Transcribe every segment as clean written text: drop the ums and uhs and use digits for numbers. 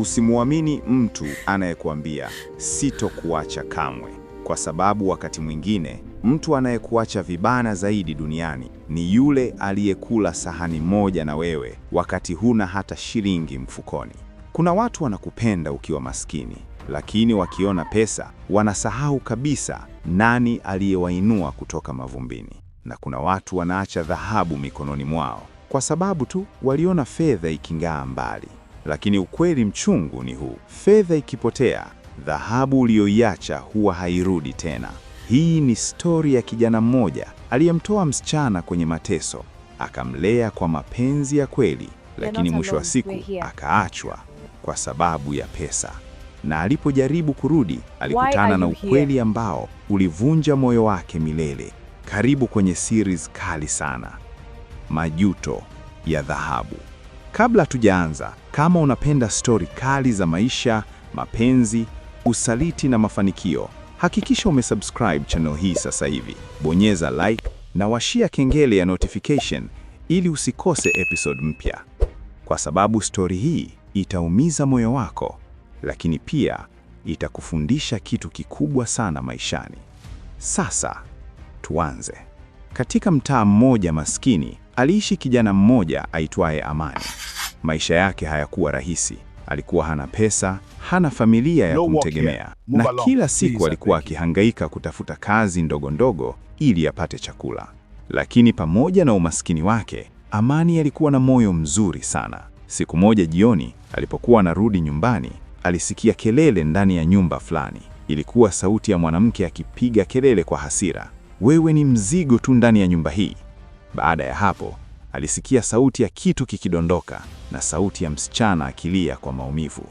Usimuamini mtu anayekuambia sitokuacha kamwe, kwa sababu wakati mwingine mtu anayekuacha vibaya zaidi duniani ni yule aliyekula sahani moja na wewe wakati huna hata shilingi mfukoni. Kuna watu wanakupenda ukiwa maskini, lakini wakiona pesa wanasahau kabisa nani aliyewainua kutoka mavumbini. Na kuna watu wanaacha dhahabu mikononi mwao kwa sababu tu waliona fedha iking'aa mbali. Lakini ukweli mchungu ni huu: fedha ikipotea, dhahabu uliyoiacha huwa hairudi tena. Hii ni stori ya kijana mmoja aliyemtoa msichana kwenye mateso, akamlea kwa mapenzi ya kweli, lakini mwisho wa siku akaachwa kwa sababu ya pesa. Na alipojaribu kurudi, alikutana na ukweli ambao ulivunja moyo wake milele. Karibu kwenye series kali sana, Majuto ya Dhahabu. Kabla tujaanza, kama unapenda stori kali za maisha, mapenzi, usaliti na mafanikio, hakikisha umesubscribe channel hii sasa hivi. Bonyeza like na washia kengele ya notification ili usikose episode mpya, kwa sababu stori hii itaumiza moyo wako, lakini pia itakufundisha kitu kikubwa sana maishani. Sasa tuanze. Katika mtaa mmoja maskini, aliishi kijana mmoja aitwaye Amani. Maisha yake hayakuwa rahisi. Alikuwa hana pesa, hana familia ya kumtegemea, na kila siku alikuwa akihangaika kutafuta kazi ndogo ndogo ili apate chakula. Lakini pamoja na umaskini wake, Amani alikuwa na moyo mzuri sana. Siku moja jioni, alipokuwa anarudi nyumbani, alisikia kelele ndani ya nyumba fulani. Ilikuwa sauti ya mwanamke akipiga kelele kwa hasira, "Wewe ni mzigo tu ndani ya nyumba hii." Baada ya hapo, alisikia sauti ya kitu kikidondoka na sauti ya msichana akilia kwa maumivu.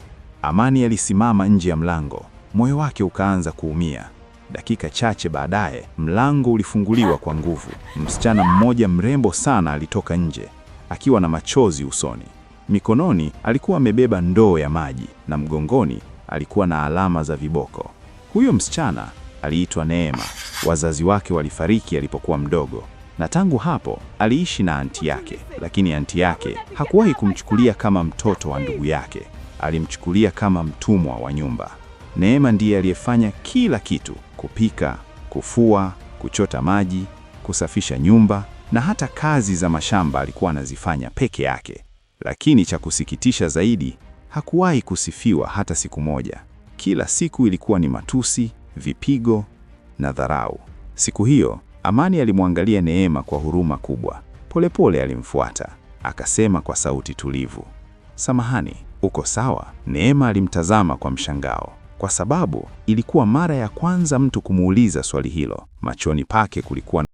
Amani alisimama nje ya mlango, moyo wake ukaanza kuumia. Dakika chache baadaye, mlango ulifunguliwa kwa nguvu. Msichana mmoja mrembo sana alitoka nje, akiwa na machozi usoni. Mikononi alikuwa amebeba ndoo ya maji na mgongoni alikuwa na alama za viboko. Huyo msichana aliitwa Neema. Wazazi wake walifariki alipokuwa mdogo, na tangu hapo aliishi na anti yake, lakini anti yake hakuwahi kumchukulia kama mtoto wa ndugu yake. Alimchukulia kama mtumwa wa nyumba. Neema ndiye aliyefanya kila kitu: kupika, kufua, kuchota maji, kusafisha nyumba, na hata kazi za mashamba alikuwa anazifanya peke yake. Lakini cha kusikitisha zaidi, hakuwahi kusifiwa hata siku moja. Kila siku ilikuwa ni matusi, vipigo na dharau. Siku hiyo Amani alimwangalia Neema kwa huruma kubwa. Polepole alimfuata, akasema kwa sauti tulivu, "Samahani, uko sawa?" Neema alimtazama kwa mshangao, kwa sababu ilikuwa mara ya kwanza mtu kumuuliza swali hilo. Machoni pake kulikuwa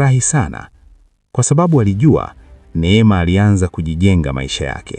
Furahi sana kwa sababu alijua Neema alianza kujijenga maisha yake.